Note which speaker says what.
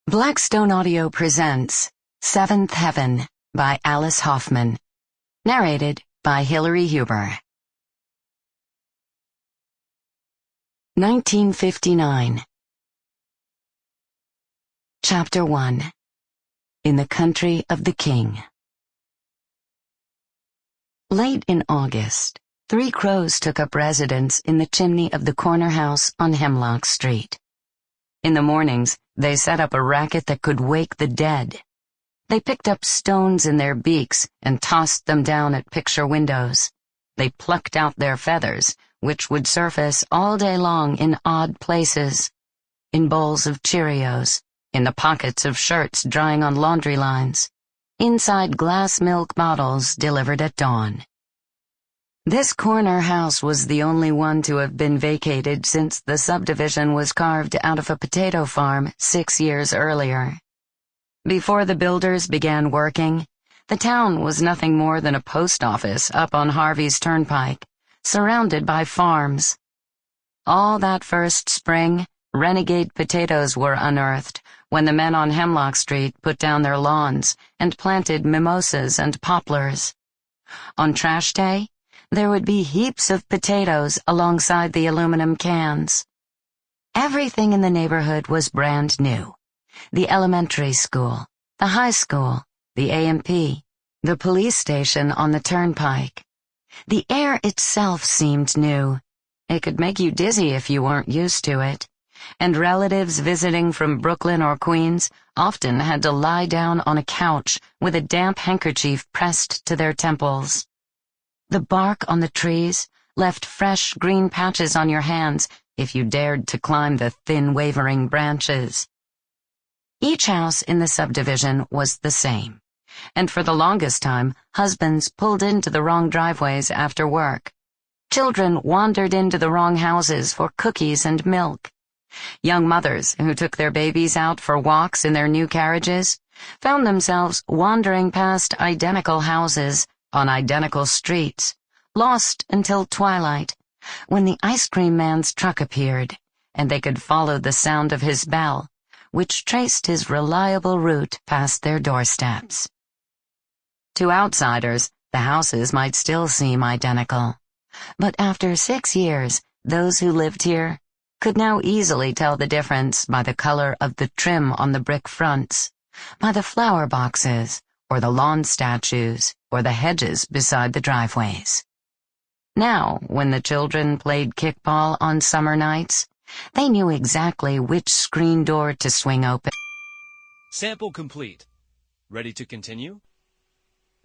Speaker 1: Blackstone Audio presents Seventh Heaven by Alice Hoffman. Narrated by Hilary Huber. 1959. Chapter 1. In the Country of the King. Late in August, 3 crows took up residence in the chimney of the corner house on Hemlock Street. In the mornings, they set up a racket that could wake the dead. They picked up stones in their beaks and tossed them down at picture windows. They plucked out their feathers, which would surface all day long in odd places, in bowls of Cheerios, in the pockets of shirts drying on laundry lines, inside glass milk bottles delivered at dawn. This corner house was the only one to have been vacated since the subdivision was carved out of a potato farm 6 years earlier. Before the builders began working, the town was nothing more than a post office up on Harvey's Turnpike, surrounded by farms. All that first spring, renegade potatoes were unearthed when the men on Hemlock Street put down their lawns and planted mimosas and poplars. On trash day, there would be heaps of potatoes alongside the aluminum cans. Everything in the neighborhood was brand new. The elementary school, the high school, the A&P, the police station on the turnpike. The air itself seemed new. It could make you dizzy if you weren't used to it, and relatives visiting from Brooklyn or Queens often had to lie down on a couch with a damp handkerchief pressed to their temples. The bark on the trees left fresh green patches on your hands if you dared to climb the thin wavering branches. Each house in the subdivision was the same, and for the longest time, husbands pulled into the wrong driveways after work. Children wandered into the wrong houses for cookies and milk. Young mothers who took their babies out for walks in their new carriages found themselves wandering past identical houses on identical streets, lost until twilight, when the ice cream man's truck appeared, and they could follow the sound of his bell, which traced his reliable route past their doorsteps. To outsiders, the houses might still seem identical, but after 6 years, those who lived here could now easily tell the difference by the color of the trim on the brick fronts, by the flower boxes, or the lawn statues, or the hedges beside the driveways. Now, when the children played kickball on summer nights, they knew exactly which screen door to swing open.
Speaker 2: Sample complete. Ready to continue?